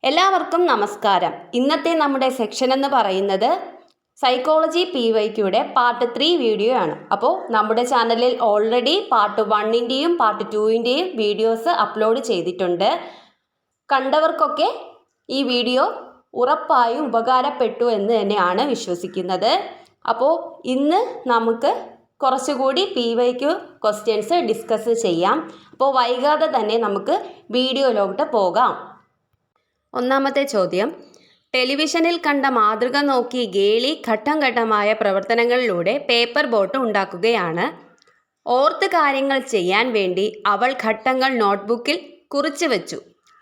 എല്ലാവർക്കും നമസ്കാരം. ഇന്നത്തെ നമ്മുടെ സെക്ഷൻ എന്ന് പറയുന്നത് സൈക്കോളജി PYQയുടെ പാർട്ട് 3 വീഡിയോ ആണ്. അപ്പോൾ നമ്മുടെ ചാനലിൽ ഓൾറെഡി പാർട്ട് 1ൻ്റെയും പാർട്ട് 2ൻ്റെയും വീഡിയോസ് അപ്ലോഡ് ചെയ്തിട്ടുണ്ട്. കണ്ടവർക്കൊക്കെ ഈ വീഡിയോ ഉറപ്പായും ഉപകാരപ്പെട്ടു എന്ന് തന്നെയാണ് വിശ്വസിക്കുന്നത്. അപ്പോൾ ഇന്ന് നമുക്ക് കുറച്ചുകൂടി PYQ ക്വസ്റ്റ്യൻസ് ഡിസ്കസ് ചെയ്യാം. അപ്പോൾ വൈകാതെ തന്നെ നമുക്ക് വീഡിയോയിലോട്ട് പോകാം. ഒന്നാമത്തെ ചോദ്യം, ടെലിവിഷനിൽ കണ്ട മാതൃക നോക്കി ഗേളി ഘട്ടം ഘട്ടമായ പ്രവർത്തനങ്ങളിലൂടെ പേപ്പർ ബോട്ട് ഉണ്ടാക്കുകയാണ്. ഓർത്ത് കാര്യങ്ങൾ ചെയ്യാൻ വേണ്ടി അവൾ ഘട്ടങ്ങൾ നോട്ട്ബുക്കിൽ കുറിച്ചു വച്ചു.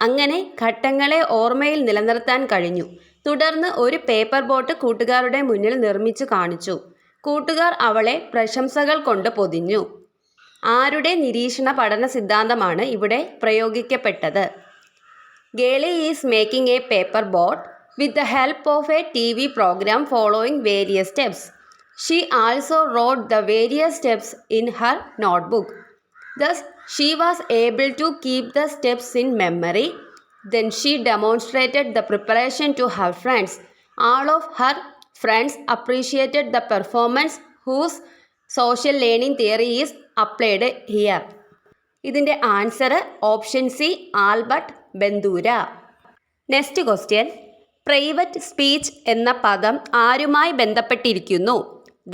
അങ്ങനെ ഘട്ടങ്ങളെ ഓർമ്മയിൽ നിലനിർത്താൻ കഴിഞ്ഞു. തുടർന്ന് ഒരു പേപ്പർ ബോട്ട് കൂട്ടുകാരുടെ മുന്നിൽ നിർമ്മിച്ചു കാണിച്ചു. കൂട്ടുകാർ അവളെ പ്രശംസകൾ കൊണ്ട് പൊതിഞ്ഞു. ആരുടെ നിരീക്ഷണ പഠന സിദ്ധാന്തമാണ് ഇവിടെ പ്രയോഗിക്കപ്പെട്ടത്? Gaily is making a paper boat with the help of a TV program following various steps. She also wrote the various steps in her notebook. Thus, she was able to keep the steps in memory. Then she demonstrated the preparation to her friends. All of her friends appreciated the performance whose social learning theory is applied here. ഇതിൻ്റെ answer option C, Albert Bandura. Next question, private speech എന്ന പദം ആരുമായി ബന്ധപ്പെട്ടിരിക്കുന്നു?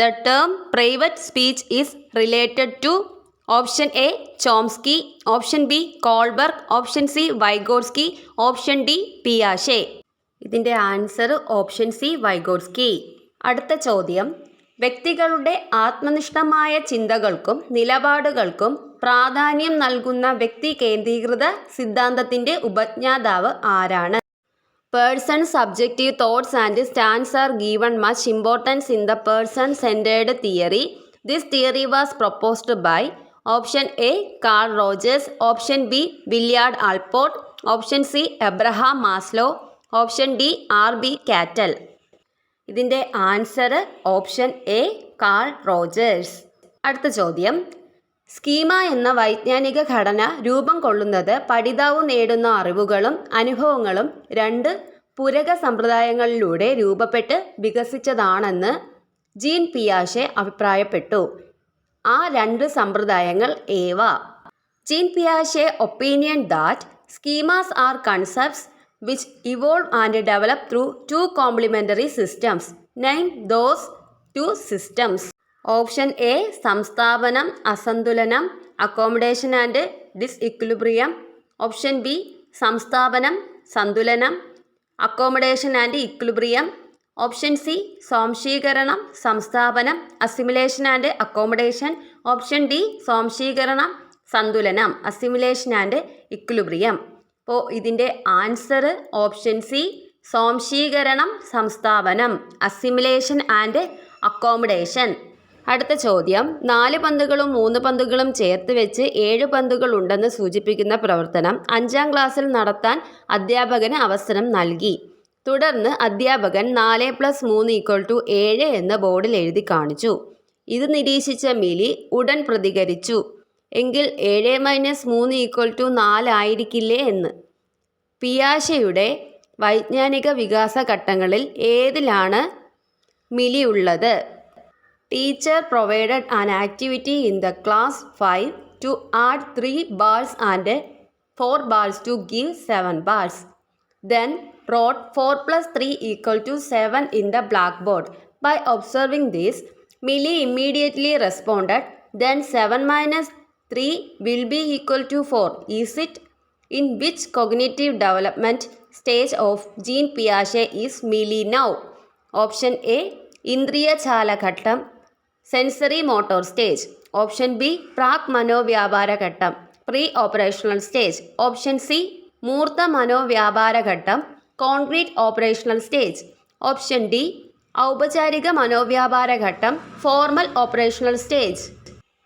The term private speech is related to option A Chomsky, option B Kohlberg, option C Vygotsky, option D പിയാഷെ. ഇതിൻ്റെ answer option C Vygotsky. അടുത്ത ചോദ്യം, വ്യക്തികളുടെ ആത്മനിഷ്ഠമായ ചിന്തകൾക്കും നിലപാടുകൾക്കും പ്രാധാന്യം നൽകുന്ന വ്യക്തി കേന്ദ്രീകൃത സിദ്ധാന്തത്തിൻ്റെ ഉപജ്ഞാതാവ് ആരാണ്? Person subjective thoughts and stands are given much importance in the person centred theory. This theory was proposed by option A Carl Rogers, option B Willard Allport, option C Abraham Maslow, option D RB Cattell. ഇതിൻ്റെ answer option A Carl Rogers. അടുത്ത ചോദ്യം, schema എന്ന വൈജ്ഞാനിക ഘടന രൂപം കൊള്ളുന്നത് പഠിതാവ് നേടുന്ന അറിവുകളും അനുഭവങ്ങളും രണ്ട് പൂരക സമ്പ്രദായങ്ങളിലൂടെ രൂപപ്പെട്ട് വികസിച്ചതാണെന്ന് ജീൻ പിയാഷെ അഭിപ്രായപ്പെട്ടു. ആ രണ്ട് സമ്പ്രദായങ്ങൾ ഏവ? ജീൻ പിയാഷെ opinion that schemas are concepts which evolve and develop through two complementary systems. Name those two systems. Option A സംസ്ഥാപനം, അസന്തുലനം, accommodation and disequilibrium. Option B സംസ്ഥാപനം, സന്തുലനം, accommodation and equilibrium. Option C സ്വാംശീകരണം, സംസ്ഥാപനം, assimilation and accommodation. Option D സ്വാംശീകരണം, സന്തുലനം, assimilation and equilibrium. അപ്പോൾ ഇതിൻ്റെ ആൻസർ ഓപ്ഷൻ സി സ്വാംശീകരണം, സംസ്ഥാപനം, അസിമിലേഷൻ ആൻഡ് അക്കോമഡേഷൻ. അടുത്ത ചോദ്യം, 4 പന്തുകളും 3 പന്തുകളും ചേർത്ത് വെച്ച് 7 പന്തുകൾ ഉണ്ടെന്ന് സൂചിപ്പിക്കുന്ന പ്രവർത്തനം 5ാം ക്ലാസ്സിൽ നടത്താൻ അധ്യാപകന് അവസരം നൽകി. തുടർന്ന് അധ്യാപകൻ 4+3 = 7 എന്ന് ബോർഡിൽ എഴുതി കാണിച്ചു. ഇത് നിരീക്ഷിച്ച മിലി ഉടൻ പ്രതികരിച്ചു. എങ്കിൽ 7 - 3 = 4 ആയിരിക്കില്ലേ എന്ന്. പിയാഷെയുടെ വൈജ്ഞാനിക വികാസ ഘട്ടങ്ങളിൽ ഏതിലാണ് മിലി ഉള്ളത്? Teacher provided an activity in the class 5 to add 3 balls and 4 balls to give 7 balls. Then wrote 4+3 = 7 in the blackboard. By observing this, Millie immediately responded, then 7 - 3 will be equal to 4. Is it? In which cognitive development stage of Jean Piaget is Millie now? Option A ഇന്ദ്രിയ ചാലഘട്ടം, sensory motor stage. Option B പ്രാക് മനോവ്യാപാര ഘട്ടം, pre operational stage. Option C മൂർത്ത മനോവ്യാപാര ഘട്ടം, concrete operational stage. Option D ഔപചാരിക മനോവ്യാപാര ഘട്ടം, ഫോർമൽ ഓപ്പറേഷണൽ സ്റ്റേജ്.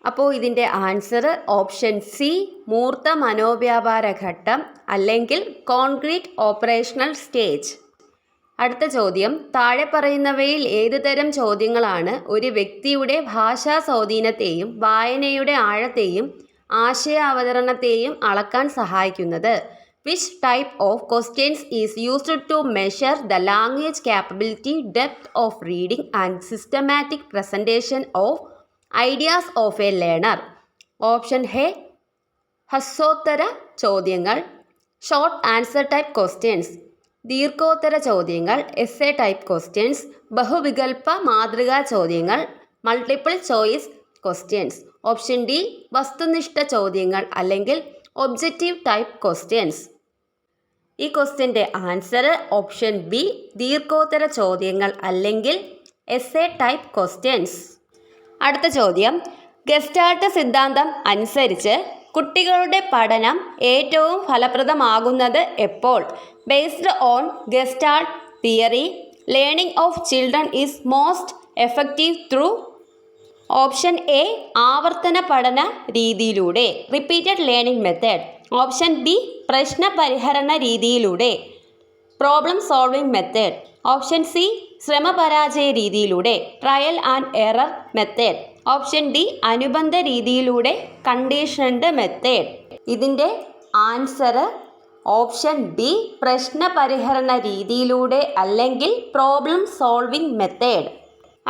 അപ്പോൾ ഇതിൻ്റെ ആൻസർ ഓപ്ഷൻ സി മൂർത്ത മനോവ്യാപാര ഘട്ടം അല്ലെങ്കിൽ കോൺക്രീറ്റ് ഓപ്പറേഷണൽ സ്റ്റേജ്. അടുത്ത ചോദ്യം, താഴെ പറയുന്നവയിൽ ഏതുതരം ചോദ്യങ്ങളാണ് ഒരു വ്യക്തിയുടെ ഭാഷാ സ്വാധീനത്തെയും വായനയുടെ ആഴത്തെയും ആശയ അവതരണത്തെയും അളക്കാൻ സഹായിക്കുന്നത്? Which type of questions is used to measure the language capability, depth of reading and systematic presentation of ideas of a learner? ഓപ്ഷൻ എ ഹ്രസ്വോത്തര ചോദ്യങ്ങൾ, ഷോർട്ട് ആൻസർ ടൈപ്പ് ക്വസ്റ്റ്യൻസ്, ദീർഘോത്തര ചോദ്യങ്ങൾ, എസ്സേ ടൈപ്പ് ക്വസ്റ്റ്യൻസ്, ബഹുവികൽപ്പ മാതൃകാ ചോദ്യങ്ങൾ, multiple choice questions. Option D വസ്തുനിഷ്ഠ ചോദ്യങ്ങൾ അല്ലെങ്കിൽ ഒബ്ജക്റ്റീവ് ടൈപ്പ് ക്വസ്റ്റ്യൻസ്. ഈ ക്വസ്റ്റ്യൻ്റെ ആൻസർ ഓപ്ഷൻ ബി ദീർഘോത്തര ചോദ്യങ്ങൾ അല്ലെങ്കിൽ എസ്സേ ടൈപ്പ് ക്വസ്റ്റ്യൻസ്. അടുത്ത ചോദ്യം, ഗസ്റ്റാൾട്ട് സിദ്ധാന്തം അനുസരിച്ച് കുട്ടികളുടെ പഠനം ഏറ്റവും ഫലപ്രദമാകുന്നത് എപ്പോൾ? Based on gestalt theory, learning of children is most effective through. Option A ആവർത്തന പഠന രീതിയിലൂടെ, repeated learning method. Option B പ്രശ്ന പരിഹരണ രീതിയിലൂടെ, problem solving method. Option C ശ്രമപരാജയ രീതിയിലൂടെ, trial and error method. Option D അനുബന്ധ രീതിയിലൂടെ, കണ്ടീഷൻഡ് മെത്തേഡ്. ഇതിൻ്റെ ആൻസർ ഓപ്ഷൻ ബി പ്രശ്ന പരിഹരണ രീതിയിലൂടെ അല്ലെങ്കിൽ പ്രോബ്ലം സോൾവിംഗ് മെത്തേഡ്.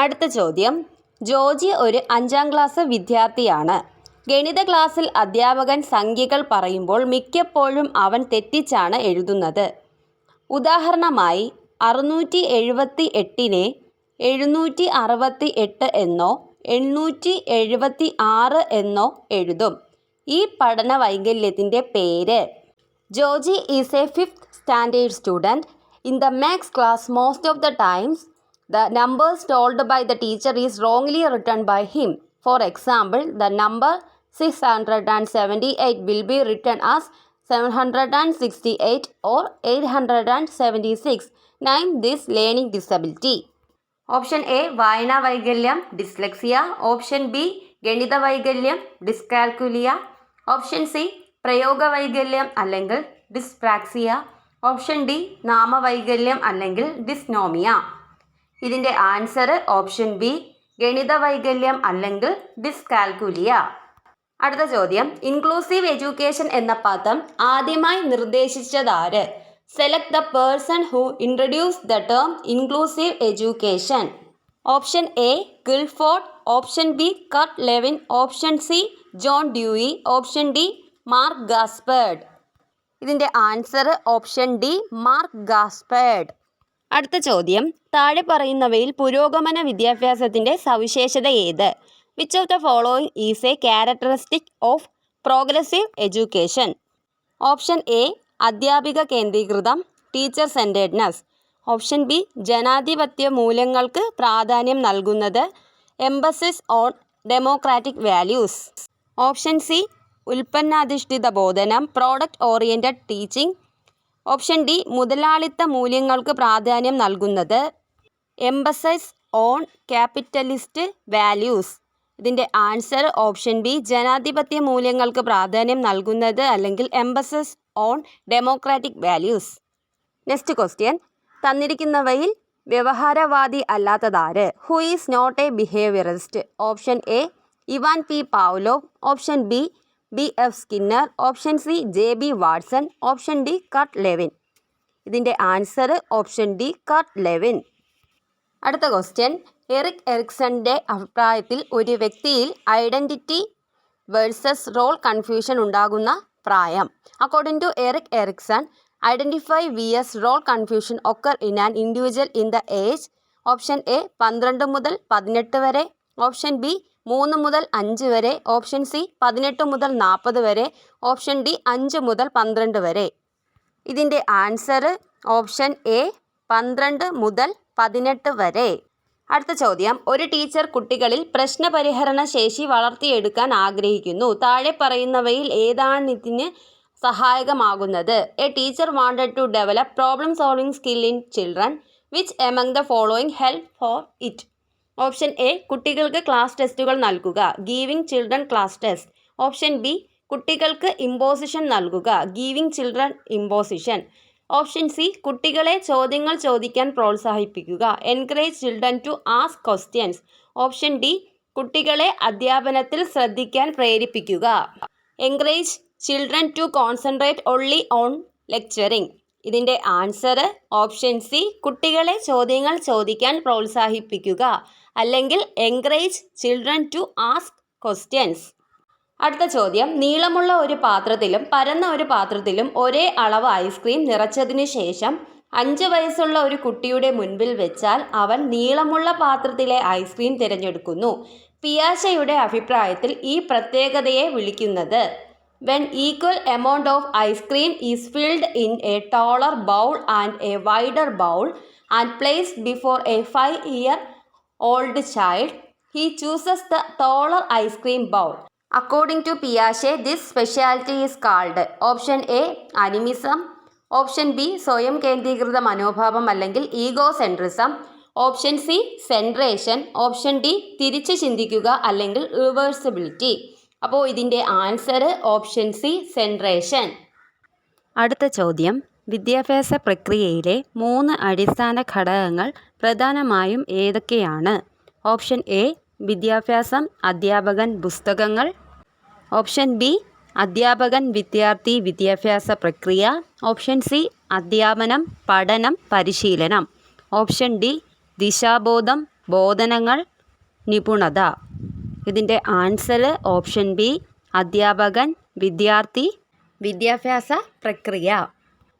അടുത്ത ചോദ്യം, ജോജി ഒരു 5ാം ക്ലാസ് വിദ്യാർത്ഥിയാണ്. ഗണിത ക്ലാസ്സിൽ അധ്യാപകൻ സംഖ്യകൾ പറയുമ്പോൾ മിക്കപ്പോഴും അവൻ തെറ്റിച്ചാണ് എഴുതുന്നത്. ഉദാഹരണമായി 678നെ 768 എന്നോ 876 എന്നോ എഴുതും. ഈ പഠന വൈകല്യത്തിൻ്റെ പേര്? Joji is A 5th standard student. In the maths class most of the times the numbers told by the teacher is wrongly written by him. For example, the number 678 will be written as 768 or 876. Name this learning disability. Option A വായനാ വൈകല്യം, dyslexia. Option B ഗണിത വൈകല്യം, dyscalculia. Option C പ്രയോഗ വൈകല്യം അല്ലെങ്കിൽ dyspraxia. Option D നാമവൈകല്യം അല്ലെങ്കിൽ dysnomia. ഇതിൻ്റെ answer option B ഗണിത വൈകല്യം അല്ലെങ്കിൽ ഡിസ്കാൽക്കുലിയ. അടുത്ത ചോദ്യം, ഇൻക്ലൂസീവ് എഡ്യൂക്കേഷൻ എന്ന പദം ആദ്യമായി നിർദ്ദേശിച്ചതാര്? Select the person who introduce the term inclusive education. Option A Guilford. Option B Kurt Lewin. Option C John Dewey. Option D Marc Gaspard. ഇതിൻ്റെ answer option D Marc Gaspard. അടുത്ത ചോദ്യം, താഴെ പറയുന്നവയിൽ പുരോഗമന വിദ്യാഭ്യാസത്തിൻ്റെ സവിശേഷത ഏത്? Which of the following is a characteristic of progressive education? Option A അധ്യാപിക കേന്ദ്രീകൃതം, ടീച്ചർ സെൻറ്റേഡ്നെസ്. ഓപ്ഷൻ ബി ജനാധിപത്യ മൂല്യങ്ങൾക്ക് പ്രാധാന്യം നൽകുന്നത്, emphasis on democratic values. Option C ഉൽപ്പന്നാധിഷ്ഠിത ബോധനം, product oriented teaching. Option D മുതലാളിത്ത മൂല്യങ്ങൾക്ക് പ്രാധാന്യം നൽകുന്നത്, എംബസൈസ് ഓൺ ക്യാപിറ്റലിസ്റ്റ് വാല്യൂസ്. ഇതിൻ്റെ ആൻസർ ഓപ്ഷൻ ബി ജനാധിപത്യ മൂല്യങ്ങൾക്ക് പ്രാധാന്യം നൽകുന്നത് അല്ലെങ്കിൽ emphasis on democratic values. Next question, തന്നിരിക്കുന്നവയിൽ വ്യവഹാരവാദി അല്ലാത്തതാര്? Who is not a behaviourist? Option A Ivan P Pavlov. Option B F Skinner. Option C J B. Watson. Option D Kurt Lewin. ഇതിൻ്റെ answer option D Kurt Lewin. അടുത്ത question, Erik എറിക്സന്റെ അഭിപ്രായത്തിൽ ഒരു വ്യക്തിയിൽ identity versus role confusion ഉണ്ടാകുന്ന പ്രായം. According to Erik Erikson, identify V S role confusion occur in an individual in the age. Option A 12 മുതൽ 18 വരെ. ഓപ്ഷൻ ബി 3 മുതൽ 5 വരെ. ഓപ്ഷൻ സി 18 മുതൽ 40 വരെ. ഓപ്ഷൻ ഡി 5 മുതൽ 12 വരെ. ഇതിൻ്റെ ആൻസർ ഓപ്ഷൻ എ 12 മുതൽ 18 വരെ. അടുത്ത ചോദ്യം, ഒരു ടീച്ചർ കുട്ടികളിൽ പ്രശ്നപരിഹരണ ശേഷി വളർത്തിയെടുക്കാൻ ആഗ്രഹിക്കുന്നു. താഴെ പറയുന്നവയിൽ ഏതാണ് ഇതിന് സഹായകമാകുന്നത്? A teacher wanted to develop problem solving skill in children. Which among the following help for it? Option A കുട്ടികൾക്ക് ക്ലാസ് ടെസ്റ്റുകൾ നൽകുക, giving children class test. Option B കുട്ടികൾക്ക് ഇമ്പോസിഷൻ നൽകുക, giving children imposition. Option C കുട്ടികളെ ചോദ്യങ്ങൾ ചോദിക്കാൻ പ്രോത്സാഹിപ്പിക്കുക, encourage children to ask questions. Option D കുട്ടികളെ അധ്യാപനത്തിൽ ശ്രദ്ധിക്കാൻ പ്രേരിപ്പിക്കുക, encourage children to concentrate only on lecturing. ഇതിൻ്റെ ആൻസർ ഓപ്ഷൻ സി, കുട്ടികളെ ചോദ്യങ്ങൾ ചോദിക്കാൻ പ്രോത്സാഹിപ്പിക്കുക അല്ലെങ്കിൽ encourage children to ask questions. അടുത്ത ചോദ്യം, നീളമുള്ള ഒരു പാത്രത്തിലും പരന്ന ഒരു പാത്രത്തിലും ഒരേ അളവ് ഐസ്ക്രീം നിറച്ചതിന് ശേഷം 5 വയസ്സുള്ള ഒരു കുട്ടിയുടെ മുൻപിൽ വെച്ചാൽ അവൻ നീളമുള്ള പാത്രത്തിലെ ഐസ്ക്രീം തിരഞ്ഞെടുക്കുന്നു. പിയാഷെയുടെ അഭിപ്രായത്തിൽ ഈ പ്രത്യേകതയെ വിളിക്കുന്നത് when equal amount of ice cream is filled in a taller bowl and a wider bowl and placed before a 5-year-old child, he chooses the taller ice cream bowl. According to Piaget, this specialty is called option A animism, option B സ്വയം കേന്ദ്രീകൃത മനോഭാവം അല്ലെങ്കിൽ egocentrism, option C centration, option D തിരിച്ച് ചിന്തിക്കുക അല്ലെങ്കിൽ reversibility. അപ്പോൾ ഇതിൻ്റെ answer option C centration. അടുത്ത ചോദ്യം, വിദ്യാഭ്യാസ പ്രക്രിയയിലെ 3 അടിസ്ഥാന ഘടകങ്ങൾ പ്രധാനമായും ഏതൊക്കെയാണ്? ഓപ്ഷൻ എ വിദ്യാഭ്യാസം, അധ്യാപകൻ, പുസ്തകങ്ങൾ, ഓപ്ഷൻ ബി അധ്യാപകൻ, വിദ്യാർത്ഥി, വിദ്യാഭ്യാസ പ്രക്രിയ, ഓപ്ഷൻ സി അധ്യാപനം, പഠനം, പരിശീലനം, ഓപ്ഷൻ ഡി ദിശാബോധം, ബോധനങ്ങൾ, നിപുണത. ഇതിൻ്റെ ആൻസർ ഓപ്ഷൻ ബി അധ്യാപകൻ, വിദ്യാർത്ഥി, വിദ്യാഭ്യാസ പ്രക്രിയ.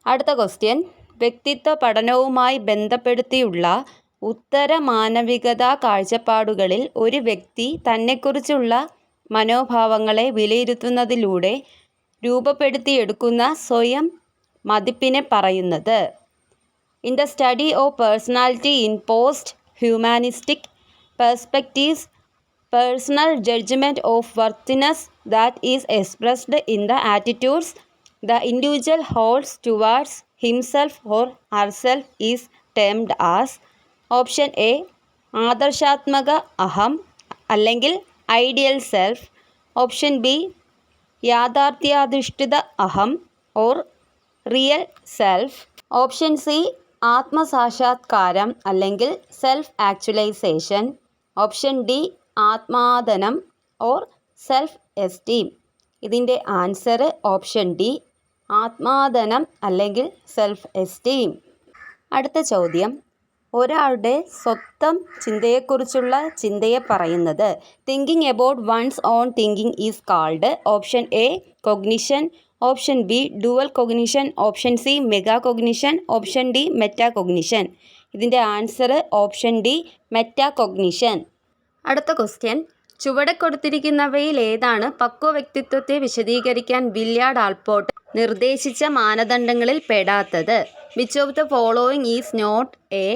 അടുത്ത ക്വസ്റ്റ്യൻ, വ്യക്തിത്വ പഠനവുമായി ബന്ധപ്പെടുത്തിയുള്ള ഉത്തര മാനവികതാ കാഴ്ചപ്പാടുകളിൽ ഒരു വ്യക്തി തന്നെക്കുറിച്ചുള്ള മനോഭാവങ്ങളെ വിലയിരുത്തുന്നതിലൂടെ രൂപപ്പെടുത്തിയെടുക്കുന്ന സ്വയം മതിപ്പിനെ പറയുന്നത്? In the study of personality in post humanistic perspectives, personal judgment of worthiness that is expressed in the attitudes the individual holds towards himself or herself is termed as option A ആദർശാത്മക അഹം അല്ലെങ്കിൽ ideal self, option B യാഥാർത്ഥ്യാധിഷ്ഠിത അഹം or real self, option C ആത്മസാക്ഷാത്കാരം അല്ലെങ്കിൽ self actualisation, option D ആത്മാദനം or self esteem. ഇതിൻ്റെ answer option D ആത്മാദനം അല്ലെങ്കിൽ സെൽഫ് എസ്റ്റീം. അടുത്ത ചോദ്യം, ഒരാളുടെ സ്വന്തം ചിന്തയെക്കുറിച്ചുള്ള ചിന്തയെ പറയുന്നത്? Thinking about one's own thinking is called option A cognition, option B dual cognition, option C mega cognition, option D meta cognition. ഇതിൻ്റെ answer option D meta cognition. അടുത്ത ക്വസ്റ്റ്യൻ, ചുവടെ കൊടുത്തിരിക്കുന്നവയിൽ ഏതാണ് പക്വ വ്യക്തിത്വത്തെ വിശദീകരിക്കാൻ വില്യാർഡ് ആൾപോർട്ട് നിർദ്ദേശിച്ച മാനദണ്ഡങ്ങളിൽ പെടാത്തത്? Which of the following is not a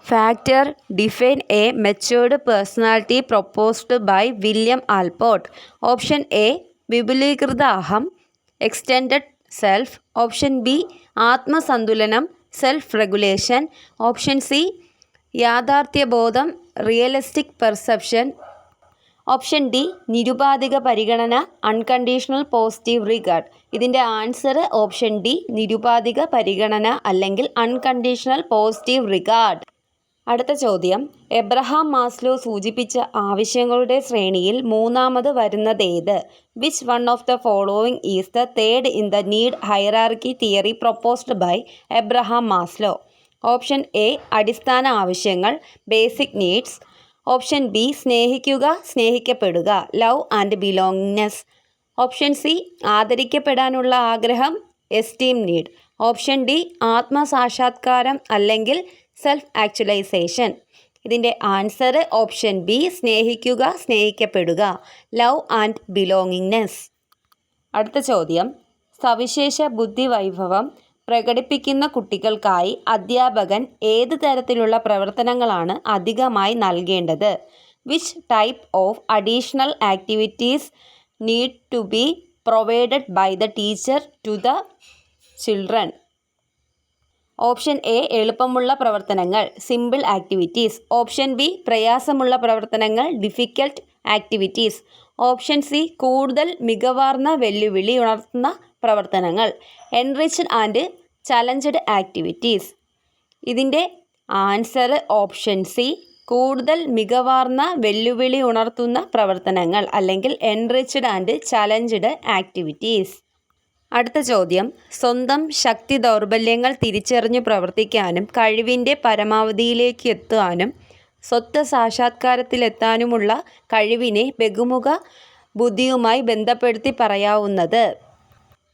factor define a matured personality proposed by William Allport? Option A വിപുലീകൃത അഹം, എക്സ്റ്റെൻഡഡ് സെൽഫ്, ഓപ്ഷൻ ബി ആത്മസന്തുലനം, സെൽഫ് റെഗുലേഷൻ, ഓപ്ഷൻ സി യാഥാർത്ഥ്യബോധം, റിയലിസ്റ്റിക് പെർസെപ്ഷൻ, ഓപ്ഷൻ ഡി നിരുപാധിക പരിഗണന, unconditional positive regard. ഇതിൻ്റെ answer option D നിരുപാധിക പരിഗണന അല്ലെങ്കിൽ അൺകണ്ടീഷണൽ പോസിറ്റീവ് റിഗാർഡ്. അടുത്ത ചോദ്യം, എബ്രഹാം മാസ്ലോ സൂചിപ്പിച്ച ആവശ്യങ്ങളുടെ ശ്രേണിയിൽ മൂന്നാമത് വരുന്നതേത്? Which one of the following is the third in the need hierarchy theory proposed by Abraham Maslow? Option A അടിസ്ഥാന ആവശ്യങ്ങൾ, ബേസിക് നീഡ്സ്, ഓപ്ഷൻ ബി സ്നേഹിക്കുക, സ്നേഹിക്കപ്പെടുക, love and belongingness, option C ആദരിക്കപ്പെടാനുള്ള ആഗ്രഹം, എസ്റ്റീം നീഡ്, ഓപ്ഷൻ ഡി ആത്മസാക്ഷാത്കാരം അല്ലെങ്കിൽ self actualisation. ഇതിൻ്റെ answer option B സ്നേഹിക്കുക, സ്നേഹിക്കപ്പെടുക, ലവ് ആൻഡ് ബിലോങ്ങിങ്നെസ്. അടുത്ത ചോദ്യം, സവിശേഷ ബുദ്ധിവൈഭവം പ്രകടിപ്പിക്കുന്ന കുട്ടികൾക്കായി അധ്യാപകൻ ഏത് തരത്തിലുള്ള പ്രവർത്തനങ്ങളാണ് അധികമായി നൽകേണ്ടത്? Which type of additional activities need to be provided by the teacher to the children? Option A എളുപ്പമുള്ള പ്രവർത്തനങ്ങൾ, സിമ്പിൾ ആക്ടിവിറ്റീസ്, ഓപ്ഷൻ ബി പ്രയാസമുള്ള പ്രവർത്തനങ്ങൾ, ഡിഫിക്കൽട്ട് ആക്ടിവിറ്റീസ്, ഓപ്ഷൻ സി കൂടുതൽ മികവാർന്ന വെല്ലുവിളി ഉണർത്തുന്ന പ്രവർത്തനങ്ങൾ, എൻറിച്ച്ഡ് ആൻഡ് ചലഞ്ചഡ് ആക്ടിവിറ്റീസ്. ഇതിൻ്റെ ആൻസർ ഓപ്ഷൻ സി കൂടുതൽ മികവാർന്ന വെല്ലുവിളി ഉണർത്തുന്ന പ്രവർത്തനങ്ങൾ അല്ലെങ്കിൽ എൻറിച്ച്ഡ് ആൻഡ് ചലഞ്ചഡ് ആക്ടിവിറ്റീസ്. അടുത്ത ചോദ്യം, സ്വന്തം ശക്തി ദൗർബല്യങ്ങൾ തിരിച്ചറിഞ്ഞു പ്രവർത്തിക്കാനും കഴിവിൻ്റെ പരമാവധിയിലേക്ക് എത്താനും സ്വത്വ സാക്ഷാത്കാരത്തിലെത്താനുമുള്ള കഴിവിനെ ബഹുമുഖ ബുദ്ധിയുമായി ബന്ധപ്പെടുത്തി പറയാവുന്നത്.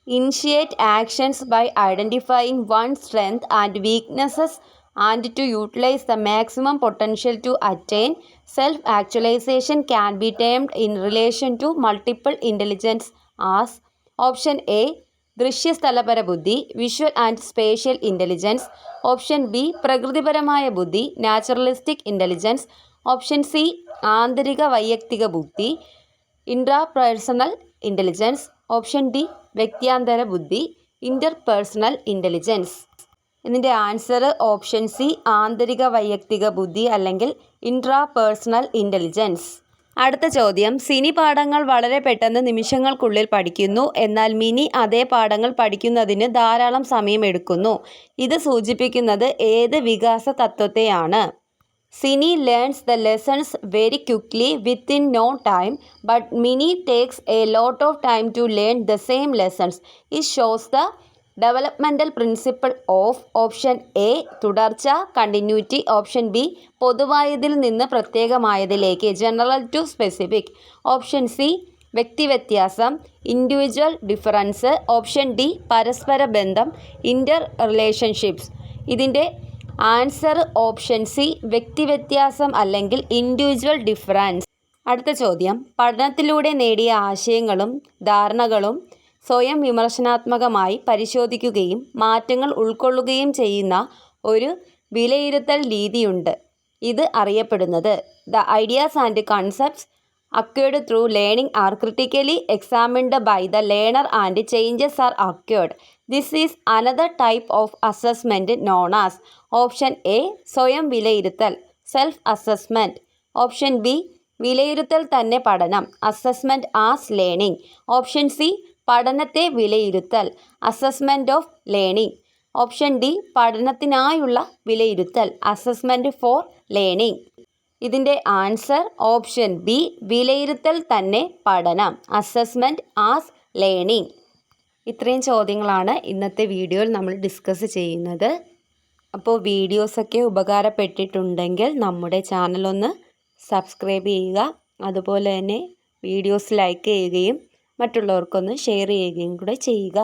Initiate actions by identifying one strength and weaknesses and to utilise the maximum potential to attain self actualisation can be termed in relation to multiple intelligence as option A ദൃശ്യസ്ഥലപര ബുദ്ധി, visual and spatial intelligence. Option B പ്രകൃതിപരമായ ബുദ്ധി, naturalistic intelligence. Option C ആന്തരിക വൈയക്തിക ബുദ്ധി, intrapersonal intelligence. Option D വ്യക്തിയാന്തര ബുദ്ധി, interpersonal intelligence. ഇതിൻ്റെ ആൻസർ ഓപ്ഷൻ സി ആന്തരിക വൈയക്തിക ബുദ്ധി അല്ലെങ്കിൽ ഇൻട്രാപേഴ്സണൽ ഇൻ്റലിജൻസ്. അടുത്ത ചോദ്യം, സിനി പാഠങ്ങൾ വളരെ പെട്ടെന്ന് നിമിഷങ്ങൾക്കുള്ളിൽ പഠിക്കുന്നു, എന്നാൽ മിനി അതേ പാഠങ്ങൾ പഠിക്കുന്നതിന് ധാരാളം സമയമെടുക്കുന്നു. ഇത് സൂചിപ്പിക്കുന്നത് ഏത് വികാസ തത്വത്തെയാണ്? Sini learns the lessons very quickly within no time, but Mini takes a lot of time to learn the same lessons. It shows the developmental principle of option A തുടർച്ച, കണ്ടിന്യൂറ്റി. ഓപ്ഷൻ ബി പൊതുവായതിൽ നിന്ന് പ്രത്യേകമായതിലേക്ക്, general to specific. Option C വ്യക്തിവ്യത്യാസം, individual difference. Option D പരസ്പര ബന്ധം, inter relationships. ഇതിൻ്റെ answer option C വ്യക്തിവ്യത്യാസം അല്ലെങ്കിൽ ഇൻഡിവിജ്വൽ ഡിഫറൻസ്. അടുത്ത ചോദ്യം, പഠനത്തിലൂടെ നേടിയ ആശയങ്ങളും ധാരണകളും സ്വയം വിമർശനാത്മകമായി പരിശോധിക്കുകയും മാറ്റങ്ങൾ ഉൾക്കൊള്ളുകയും ചെയ്യുന്ന ഒരു വിലയിരുത്തൽ രീതിയുണ്ട്. ഇത് അറിയപ്പെടുന്നത് the ideas and concepts acquired through learning are critically examined by the learner and changes are acquired. This is another type of assessment known as. Option A സ്വയം വിലയിരുത്തൽ, സെൽഫ് അസസ്മെൻറ്റ്. ഓപ്ഷൻ ബി വിലയിരുത്തൽ തന്നെ പഠനം, assessment as learning. Option C പഠനത്തെ വിലയിരുത്തൽ, assessment of learning. Option D പഠനത്തിനായുള്ള വിലയിരുത്തൽ, assessment for learning. ഇതിൻ്റെ ആൻസർ ഓപ്ഷൻ ബി വിലയിരുത്തൽ തന്നെ പഠനം, അസസ്മെൻറ്റ് ആസ് ലേണിംഗ്. ഇത്രയും ചോദ്യങ്ങളാണ് ഇന്നത്തെ വീഡിയോയിൽ നമ്മൾ ഡിസ്കസ് ചെയ്യുന്നത്. അപ്പോൾ വീഡിയോസൊക്കെ ഉപകാരപ്പെട്ടിട്ടുണ്ടെങ്കിൽ നമ്മുടെ ചാനലൊന്ന് സബ്സ്ക്രൈബ് ചെയ്യുക. അതുപോലെ തന്നെ വീഡിയോസ് ലൈക്ക് ചെയ്യുകയും മറ്റുള്ളവർക്കൊന്ന് ഷെയർ ചെയ്യുകയും കൂടെ ചെയ്യുക.